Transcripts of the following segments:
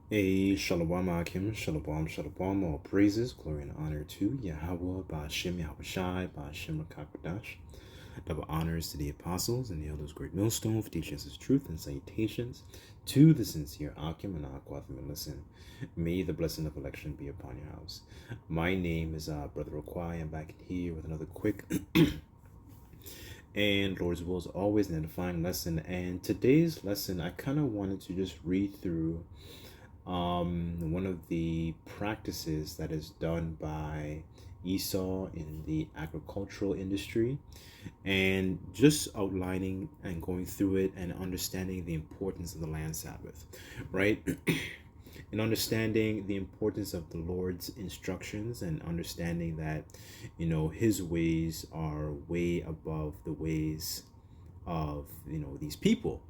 A Shalom Akim, Shalom, Shalom, all praises, glory and honor to Yahweh, Ba'ashem, Yahweh Shai, Ba'ashem, Rakakwadash. Double honors to the apostles and the elders, great millstone, for teaching us his truth, and salutations to the sincere Akim and Aquatham and listen. May the blessing of election be upon your house. My name is Brother Okwai. I'm back here with another quick and Lord's will is always an edifying lesson. And today's lesson, I kind of wanted to just read through one of the practices that is done by Esau in the agricultural industry, and just outlining and going through it and understanding the importance of the land Sabbath, right? And understanding the importance of the Lord's instructions and understanding that, his ways are way above the ways of, these people,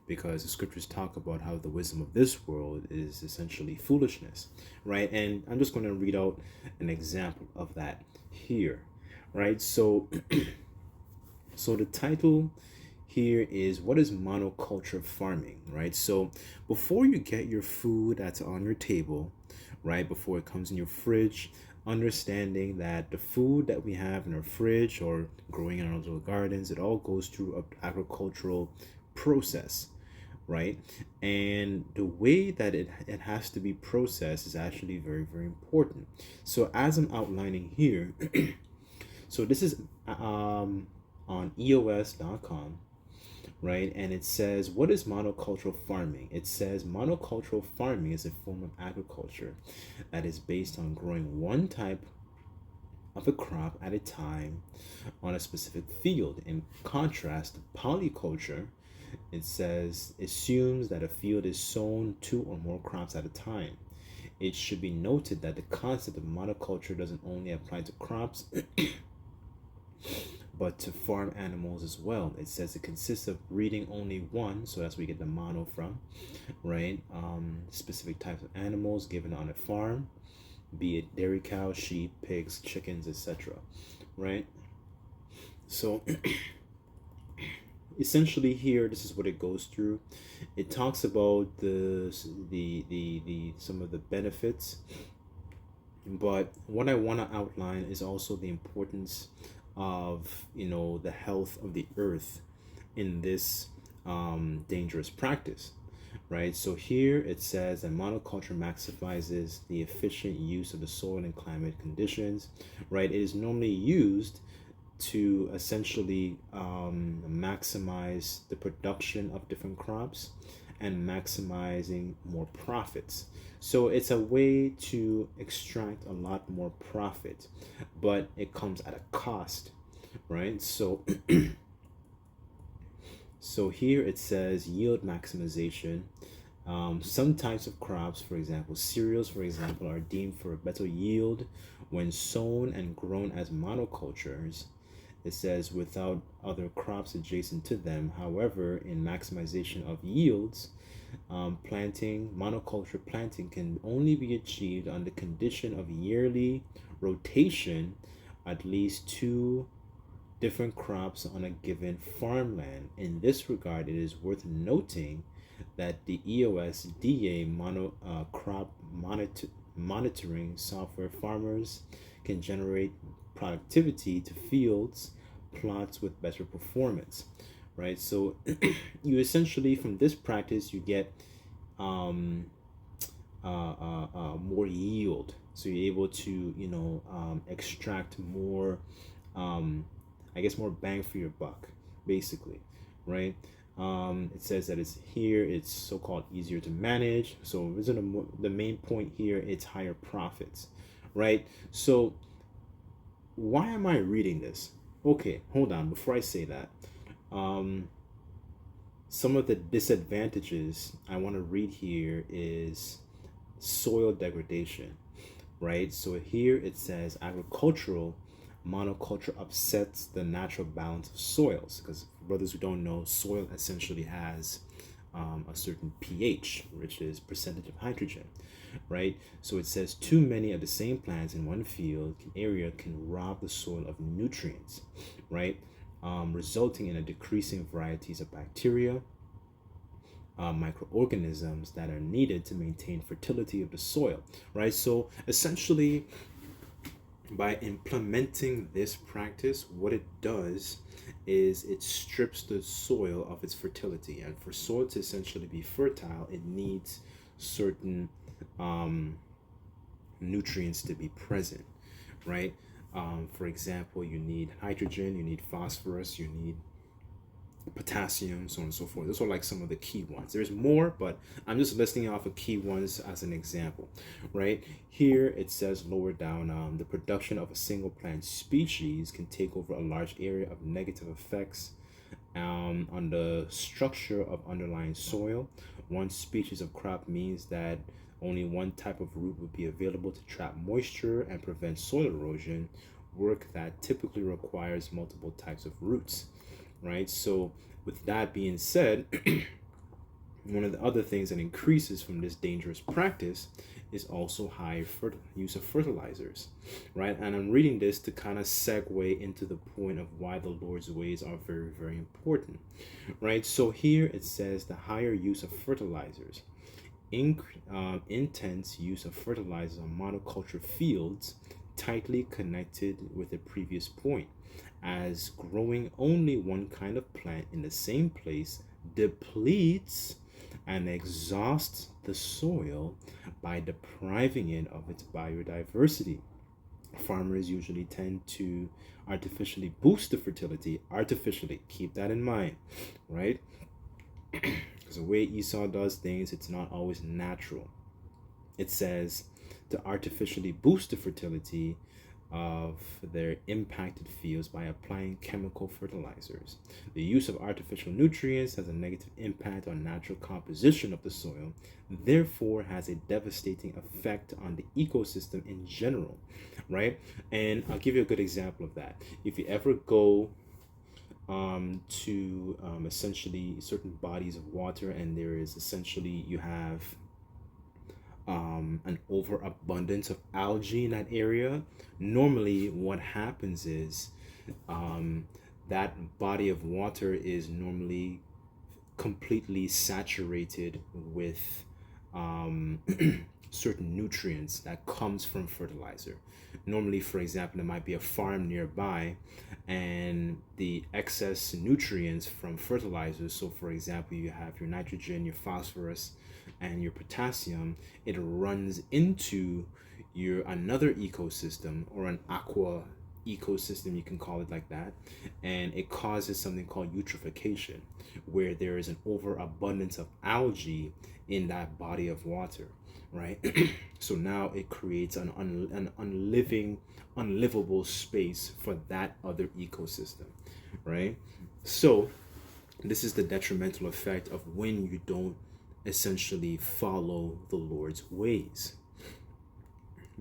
because the scriptures talk about how the wisdom of this world is essentially foolishness, right? And I'm just going to read out an example of that here, right? So so the title here is, what is monoculture farming, right? So before you get your food that's on your table, right, before it comes in your fridge, understanding that the food that we have in our fridge or growing in our little gardens, it all goes through an agricultural process, right? And the way that it has to be processed is actually very, very important. So as I'm outlining here, so this is on eos.com, right? And it says, what is monocultural farming? It says monocultural farming is a form of agriculture that is based on growing one type of a crop at a time on a specific field. In contrast, polyculture, it says, assumes that a field is sown 2 or more crops at a time. It should be noted that the concept of monoculture doesn't only apply to crops but to farm animals as well. It says it consists of breeding only one, so that's where we get the mono from, right? Specific types of animals given on a farm, be it dairy cows, sheep, pigs, chickens, etc., right? So essentially here, this is what it goes through. It talks about the some of the benefits, but what I want to outline is also the importance of the health of the earth in this dangerous practice, right? So here it says that monoculture maximizes the efficient use of the soil and climate conditions, right? It is normally used to essentially maximize the production of different crops and maximizing more profits. So it's a way to extract a lot more profit, but it comes at a cost, right? So so here it says yield maximization. Some types of crops, for example, cereals, for example, are deemed for a better yield when sown and grown as monocultures. It says without other crops adjacent to them. However, in maximization of yields, monoculture planting can only be achieved on the condition of yearly rotation, at least 2 different crops on a given farmland. In this regard, it is worth noting that the EOSDA crop monitoring software farmers can generate productivity to fields plots with better performance, right? So you essentially, from this practice, you get more yield, so you're able to extract more, I guess, more bang for your buck, basically, right? It says that it's so-called easier to manage. So isn't the main point here? It's higher profits, right? So why am I reading this? Okay, hold on. Before I say that, some of the disadvantages I want to read here is soil degradation, right? So here it says agricultural monoculture upsets the natural balance of soils, because for brothers who don't know, soil essentially has a certain pH, which is percentage of hydrogen, right? So it says too many of the same plants in one field area can rob the soil of nutrients, right? Resulting in a decreasing varieties of bacteria, microorganisms that are needed to maintain fertility of the soil, right? So essentially, by implementing this practice, what it does is it strips the soil of its fertility. And for soil to essentially be fertile, it needs certain nutrients to be present, right? For example, you need nitrogen, you need phosphorus, you need potassium, so on and so forth. Those are like some of the key ones. There's more, but I'm just listing off the key ones as an example, right? Here it says lower down, the production of a single plant species can take over a large area of negative effects on the structure of underlying soil. One species of crop means that only one type of root would be available to trap moisture and prevent soil erosion, work that typically requires multiple types of roots, right? So with that being said, one of the other things that increases from this dangerous practice is also high use of fertilizers, right? And I'm reading this to kind of segue into the point of why the Lord's ways are very, very important, right? So here it says the higher use of fertilizers, intense use of fertilizers on monoculture fields, tightly connected with the previous point, as growing only one kind of plant in the same place depletes and exhausts the soil by depriving it of its biodiversity. Farmers usually tend to artificially boost the fertility, keep that in mind, right? Because the way Esau does things, it's not always natural. It says to artificially boost the fertility of their impacted fields by applying chemical fertilizers. The use of artificial nutrients has a negative impact on natural composition of the soil, therefore has a devastating effect on the ecosystem in general, right? And I'll give you a good example of that. If you ever go to essentially certain bodies of water, and there is essentially, you have an overabundance of algae in that area, normally what happens is that body of water is normally completely saturated with certain nutrients that comes from fertilizer. Normally, for example, there might be a farm nearby, and the excess nutrients from fertilizers, so for example, you have your nitrogen, your phosphorus, and your potassium, it runs into your another ecosystem, or an aqua ecosystem, you can call it like that, and it causes something called eutrophication, where there is an overabundance of algae in that body of water, right? So now it creates an unlivable space for that other ecosystem, right? So this is the detrimental effect of when you don't essentially follow the Lord's ways.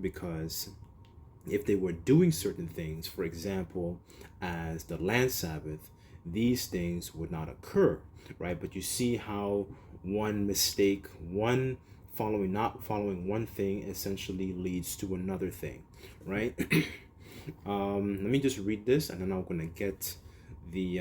Because if they were doing certain things, for example, as the land Sabbath, these things would not occur, right? But you see how one mistake, not following one thing essentially leads to another thing, right? Let me just read this, and then I'm going to get the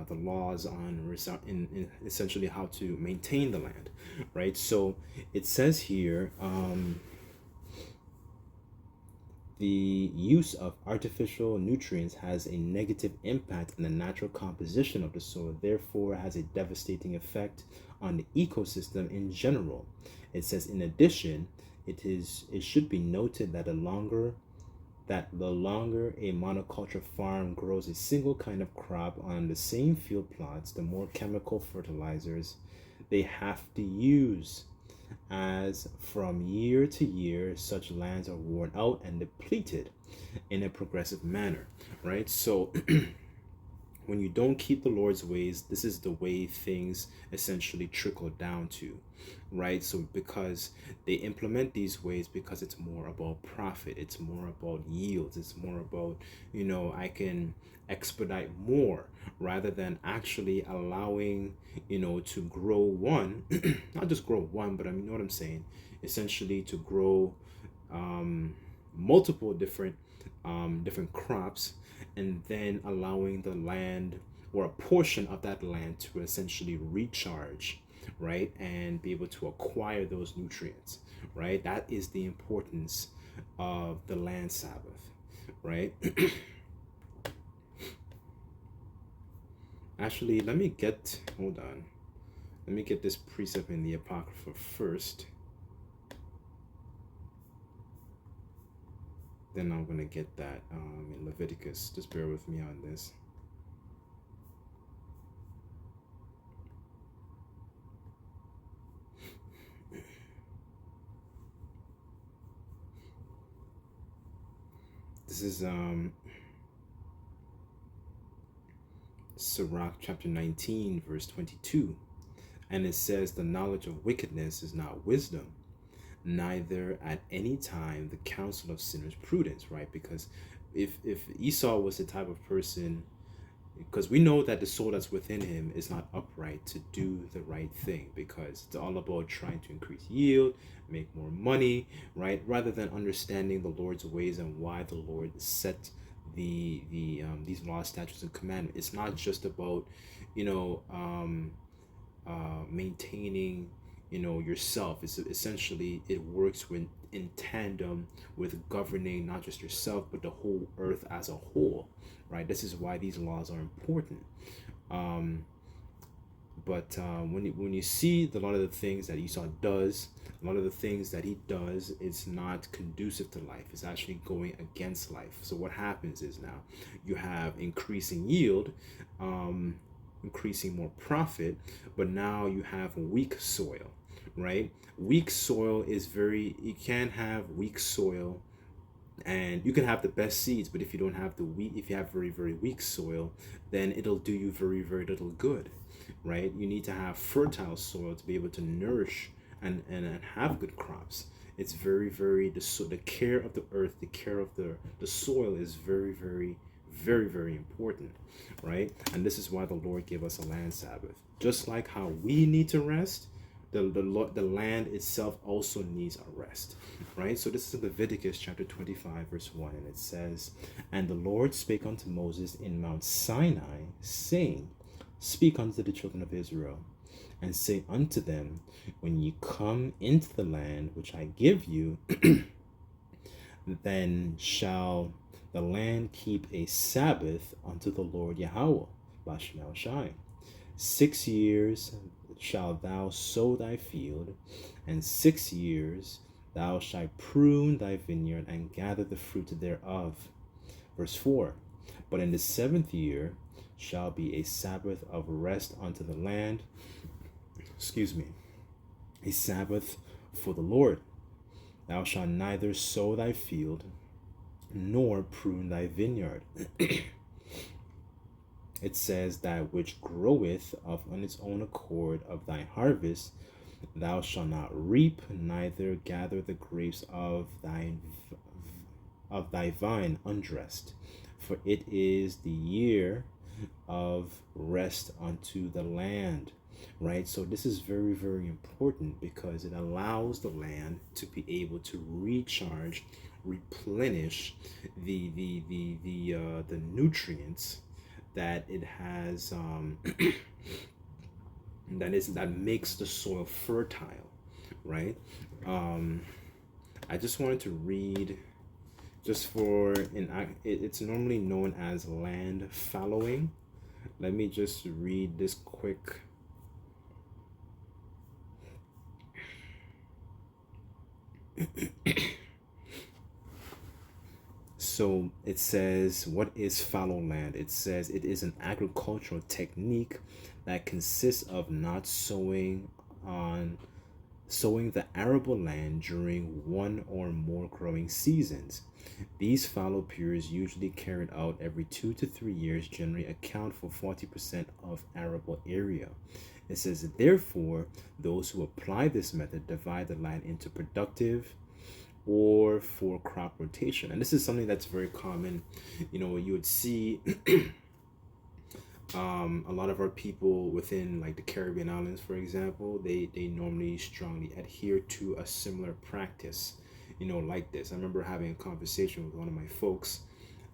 laws on in essentially how to maintain the land, right? So it says here, the use of artificial nutrients has a negative impact on the natural composition of the soil, therefore has a devastating effect on the ecosystem in general. It says, in addition, it should be noted that the longer a monoculture farm grows a single kind of crop on the same field plots, the more chemical fertilizers they have to use, as from year to year such lands are worn out and depleted in a progressive manner, right? So when you don't keep the Lord's ways, this is the way things essentially trickle down to, right? So because they implement these ways because it's more about profit, it's more about yields, it's more about, I can expedite more, rather than actually allowing, to grow one, not just grow one, but I mean, you know what I'm saying? Essentially to grow multiple different crops, and then allowing the land or a portion of that land to essentially recharge, right, and be able to acquire those nutrients, right? That is the importance of the land Sabbath, right? Actually, hold on. Let me get this precept in the Apocrypha first. Then I'm going to get that in Leviticus. Just bear with me on this. This is Sirach chapter 19, verse 22. And it says, the knowledge of wickedness is not wisdom, neither at any time the counsel of sinners prudence, right? Because if Esau was the type of person, because we know that the soul that's within him is not upright to do the right thing, because it's all about trying to increase yield, make more money, right? Rather than understanding the Lord's ways and why the Lord set these laws, statutes, and commandments. It's not just about, maintaining, yourself. It's essentially, it works in tandem with governing not just yourself but the whole earth as a whole, right? This is why these laws are important. But when you see a lot of the things that Esau does, a lot of the things that he does, it's not conducive to life. It's actually going against life. So what happens is now you have increasing yield, increasing more profit, but now you have weak soil, right? Weak soil is you can have weak soil, and you can have the best seeds, but if you don't have if you have very, very weak soil, then it'll do you very, very little good, right? You need to have fertile soil to be able to nourish and have good crops. It's very, very, the care of the earth, the care of the soil is very, very, very, very important, right? And this is why the Lord gave us a land Sabbath. Just like how we need to rest, the land itself also needs a rest, right? So this is Leviticus chapter 25, verse 1, and it says, and the Lord spake unto Moses in Mount Sinai, saying, speak unto the children of Israel, and say unto them, when ye come into the land which I give you, then shall the land keep a Sabbath unto the Lord Yahweh, Bashem El Shai. 6 years shalt thou sow thy field, and 6 years thou shalt prune thy vineyard and gather the fruit thereof. Verse 4, but in the 7th year shall be a Sabbath of rest unto the land, a Sabbath for the Lord. Thou shalt neither sow thy field, nor prune thy vineyard. It says, that which groweth on its own accord of thy harvest, thou shalt not reap, neither gather the grapes of thy vine undressed, for it is the year of rest unto the land, right? So this is very, very important, because it allows the land to be able to recharge, replenish the nutrients that it has, that makes the soil fertile, right? I just wanted to read, just for it's normally known as land fallowing. Let me just read this quick. So it says, what is fallow land? It says it is an agricultural technique that consists of not sowing the arable land during one or more growing seasons. These fallow periods, usually carried out every 2 to 3 years, generally account for 40% of arable area. It says, therefore, those who apply this method divide the land into productive or for crop rotation. And this is something that's very common. You would see a lot of our people within, like, the Caribbean islands, for example, they normally strongly adhere to a similar practice, like this. I remember having a conversation with one of my folks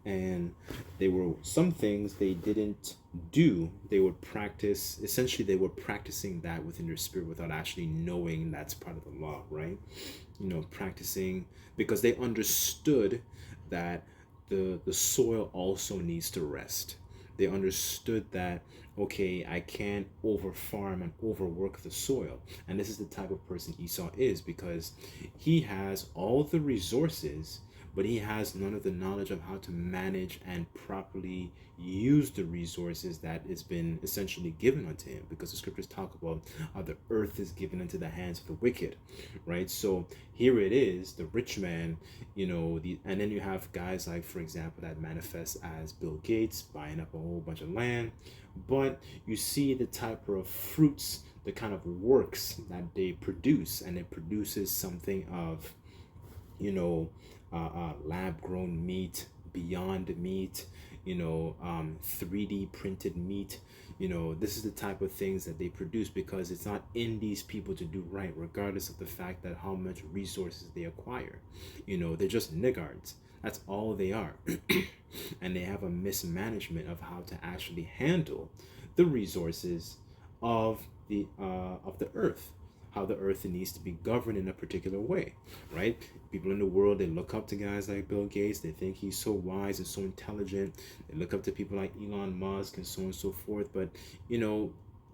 And they were some things they didn't do. They would practice, essentially they were practicing that within their spirit without actually knowing that's part of the law, right? Practicing because they understood that the soil also needs to rest. They understood that, okay, I can't over farm and overwork the soil. And this is the type of person Esau is, because he has all the resources, but he has none of the knowledge of how to manage and properly use the resources that has been essentially given unto him, because the scriptures talk about how the earth is given into the hands of the wicked, right? So here it is, the rich man, and then you have guys like, for example, that manifest as Bill Gates buying up a whole bunch of land, but you see the type of fruits, the kind of works that they produce, and it produces something of, lab grown meat, beyond meat, 3D printed meat. This is the type of things that they produce, because it's not in these people to do right, regardless of the fact that how much resources they acquire. They're just niggards. That's all they are. And they have a mismanagement of how to actually handle the resources of the earth, how the earth needs to be governed in a particular way, right? People in the world, they look up to guys like Bill Gates. They think he's so wise and so intelligent. They look up to people like Elon Musk and so on and so forth. But,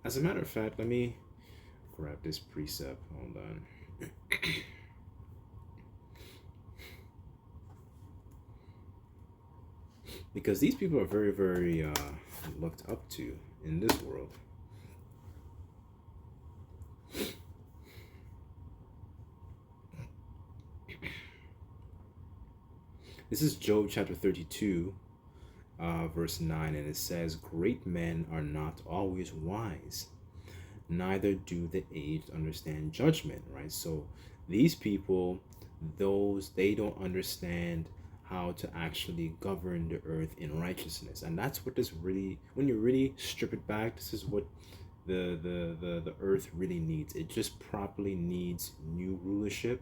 as a matter of fact, let me grab this precept. Hold on. Because these people are very, very looked up to in this world. This is Job chapter 32, verse 9, and it says, "Great men are not always wise, neither do the aged understand judgment," right? So these people, they don't understand how to actually govern the earth in righteousness. And that's what this really, when you really strip it back, this is what the earth really needs. It just properly needs new rulership.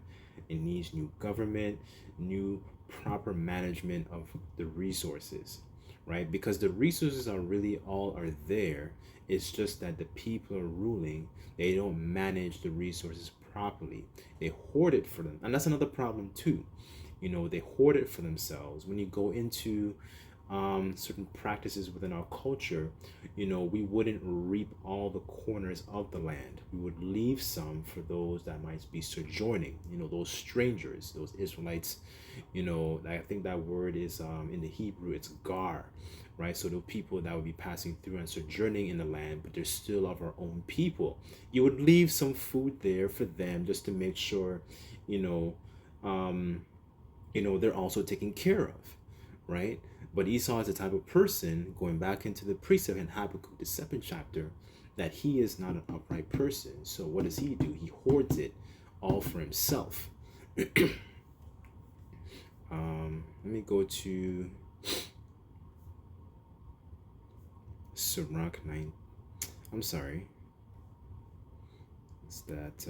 It needs new government, new proper management of the resources, right? Because the resources are really all are there. It's just that the people are ruling. They don't manage the resources properly. They hoard it for them. And that's another problem too. They hoard it for themselves. When you go into certain practices within our culture, we wouldn't reap all the corners of the land. We would leave some for those that might be sojourning, those strangers, those Israelites. I think that word is in the Hebrew, it's gar, right? So the people that would be passing through and sojourning in the land, but they're still of our own people. You would leave some food there for them just to make sure, um, they're also taken care of, right? But Esau is the type of person, going back into the precept in Habakkuk, the second chapter, that he is not an upright person. So what does he do? He hoards it all for himself. Let me go to Sirach 9. I'm sorry. It's that...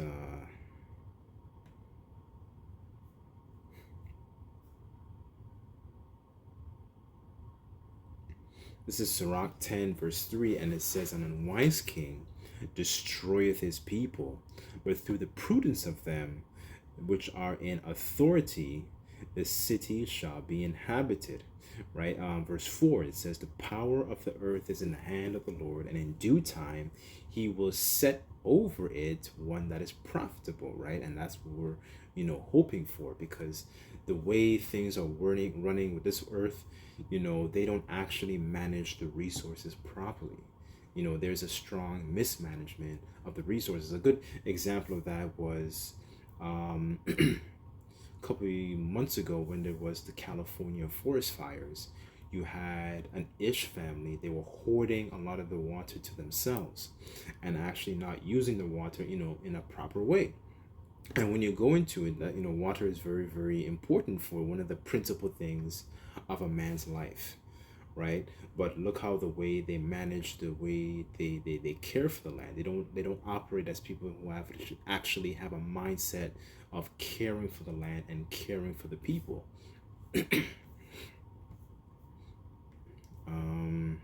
This is Sirach 10, verse 3, and it says, "An unwise king destroyeth his people, but through the prudence of them which are in authority, the city shall be inhabited." Right? Verse 4, it says, "The power of the earth is in the hand of the Lord, and in due time he will set over it one that is profitable," right? And that's what we're, hoping for, because the way things are running with this earth, they don't actually manage the resources properly. There's a strong mismanagement of the resources. A good example of that was a couple of months ago when there was the California forest fires. You had an Ish family. They were hoarding a lot of the water to themselves and actually not using the water, in a proper way. And when you go into it, that water is very, very important for one of the principal things of a man's life, right? But look how the way they manage, the way they care for the land. They don't operate as people who actually have a mindset of caring for the land and caring for the people. Um,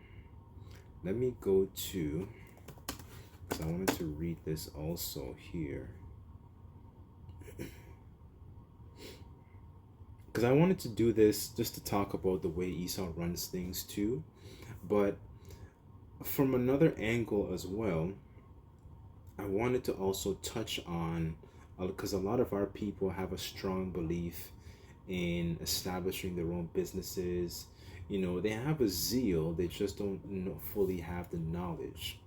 let me go to, because I wanted to read this also here. Because I wanted to do this just to talk about the way Esau runs things too, but from another angle as well, I wanted to also touch on, because a lot of our people have a strong belief in establishing their own businesses. You know, they have a zeal, they just don't fully have the knowledge,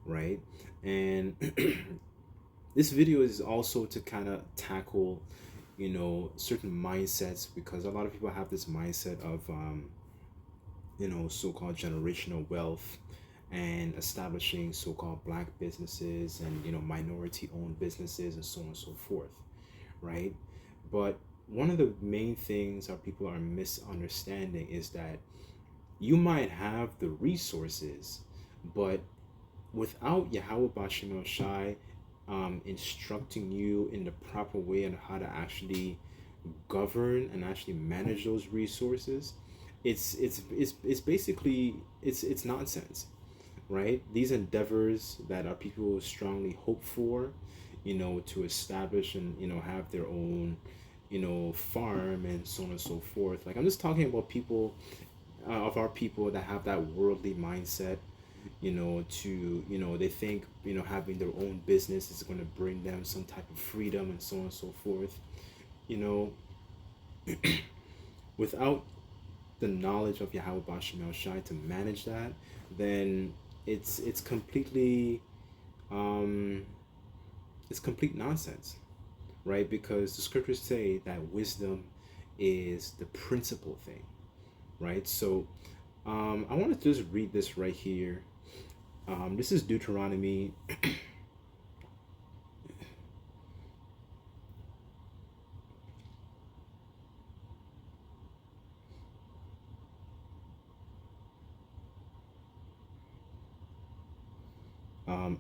right? And this video is also to kind of tackle, certain mindsets, because a lot of people have this mindset of, so-called generational wealth and establishing so-called black businesses and, minority owned businesses and so on and so forth, right? But one of the main things our people are misunderstanding is that you might have the resources, but without Yahweh Bashim El Shai instructing you in the proper way on how to actually govern and actually manage those resources, it's basically it's nonsense, right? These endeavors that our people strongly hope for, to establish and have their own, farm and so on and so forth. Like, I'm just talking about people, of our people that have that worldly mindset, they think, having their own business is going to bring them some type of freedom and so on and so forth. You know, without the knowledge of Yahweh Bashim El Shai to manage that, then it's completely um it's complete nonsense, right? Because the scriptures say that wisdom is the principal thing, right? So I want to just read this right here. This is Deuteronomy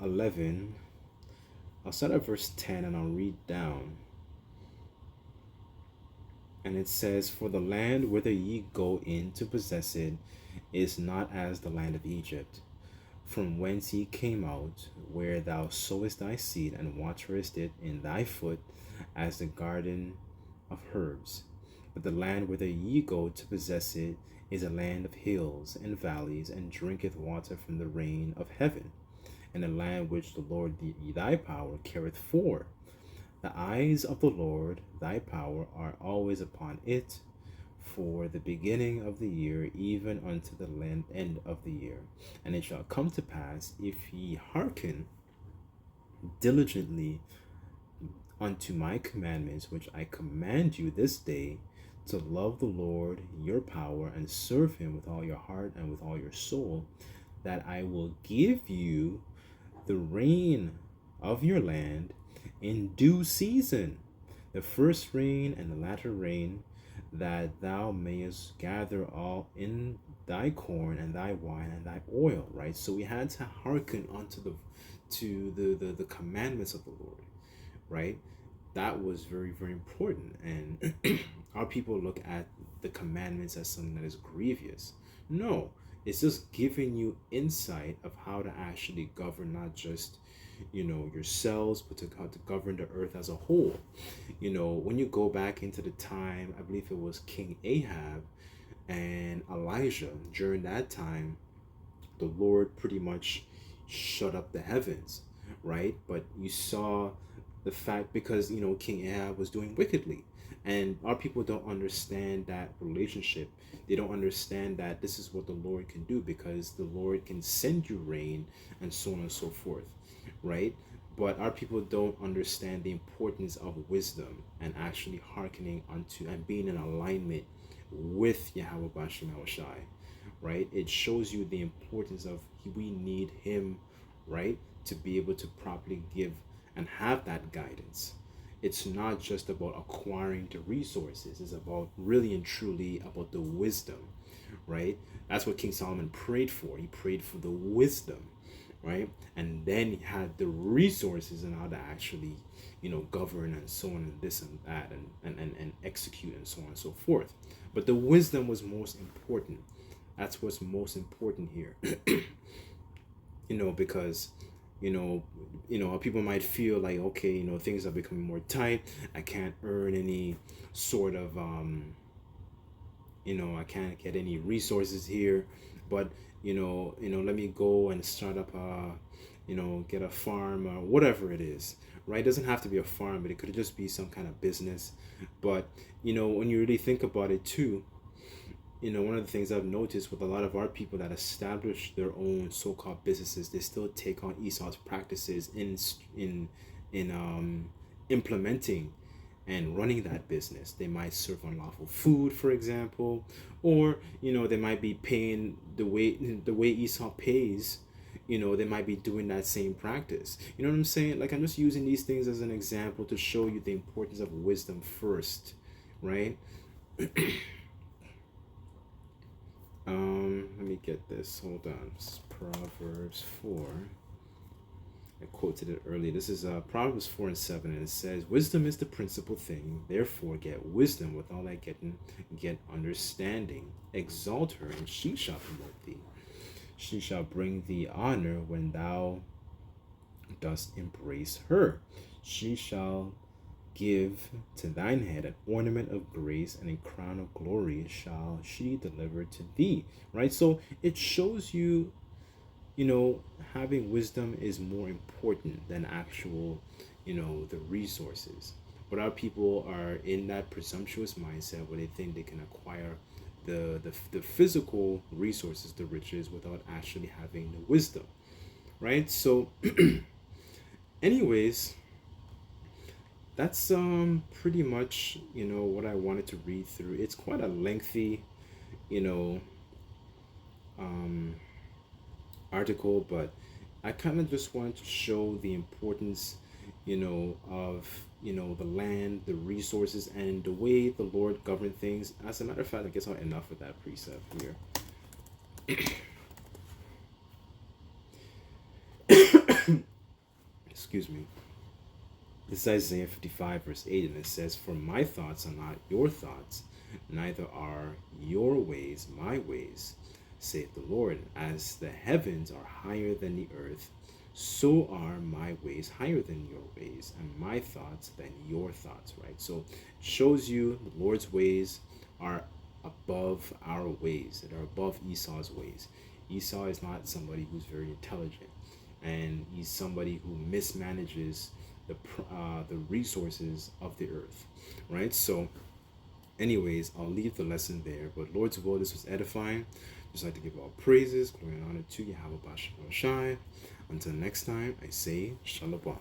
11. I'll start at verse 10 and I'll read down. And it says, "For the land whither ye go in to possess it is not as the land of Egypt, from whence ye came out, where thou sowest thy seed and waterest it in thy foot, as the garden of herbs. But the land whither ye go to possess it is a land of hills and valleys, and drinketh water from the rain of heaven, and a land which the Lord thy power careth for. The eyes of the Lord thy power are always upon it, for the beginning of the year, even unto the end of the year. And it shall come to pass, if ye hearken diligently unto my commandments, which I command you this day, to love the Lord your power and serve him with all your heart and with all your soul, that I will give you the rain of your land in due season, the first rain and the latter rain, that thou mayest gather all in thy corn and thy wine and thy oil." Right? So we had to hearken unto the commandments of the Lord, right? That was very, very important. And our people look at the commandments as something that is grievous. No, it's just giving you insight of how to actually govern not just, yourselves, but how to govern the earth as a whole. When you go back into the time, I believe it was King Ahab and Elijah, during that time, the Lord pretty much shut up the heavens, right? But you saw the fact, because King Ahab was doing wickedly, and our people don't understand that relationship. They don't understand that this is what the Lord can do, because the Lord can send you rain and so on and so forth, right? But our people don't understand the importance of wisdom and actually hearkening unto and being in alignment with Yahweh Bashim Shai, right? It shows you the importance of we need him, right, to be able to properly give and have that guidance. It's not just about acquiring the resources. It's about really and truly about the wisdom, right? That's what King Solomon prayed for. He prayed for the wisdom, right? And then he had the resources and how to actually, govern and so on and this and that and execute and so on and so forth. But the wisdom was most important, That's what's most important here. Because people might feel like, okay, things are becoming more tight. I can't earn any sort of I can't get any resources here, but let me go and start up get a farm or whatever it is, right? It doesn't have to be a farm, but it could just be some kind of business. But when you really think about it too, one of the things I've noticed with a lot of our people that establish their own so-called businesses, they still take on Esau's practices in implementing and running that business. They might serve unlawful food, for example, or they might be paying the way Esau pays. They might be doing that same practice. You know what I'm saying? Like, I'm just using these things as an example to show you the importance of wisdom first, right? Let me get this. Hold on. This is Proverbs 4. I quoted it earlier. This is Proverbs 4 and 7, and it says, "Wisdom is the principal thing. Therefore, get wisdom. With all that getting, get understanding. Exalt her, and she shall promote thee. She shall bring thee honor when thou dost embrace her. She shall give to thine head an ornament of grace, and a crown of glory shall she deliver to thee." Right? So it shows you, having wisdom is more important than actual, the resources. But our people are in that presumptuous mindset where they think they can acquire the physical resources, the riches, without actually having the wisdom. Right? So anyways, that's pretty much what I wanted to read through. It's quite a lengthy article, but I kind of just wanted to show the importance of the land, the resources, and the way the Lord governed things. As a matter of fact, I guess I'll enough with that precept here. Excuse me. This is Isaiah 55 verse 8, and it says, "For my thoughts are not your thoughts, neither are your ways my ways, saith the Lord. As the heavens are higher than the earth, so are my ways higher than your ways, and my thoughts than your thoughts." Right? So it shows you the Lord's ways are above our ways, that are above Esau's ways. Esau is not somebody who's very intelligent, and he's somebody who mismanages the resources of the earth, right? So anyways, I'll leave the lesson there, but Lord's will, this was edifying. Just like to give all praises, glory, and honor to Yahweh Bashar Shai. Until next time, I say Shalom.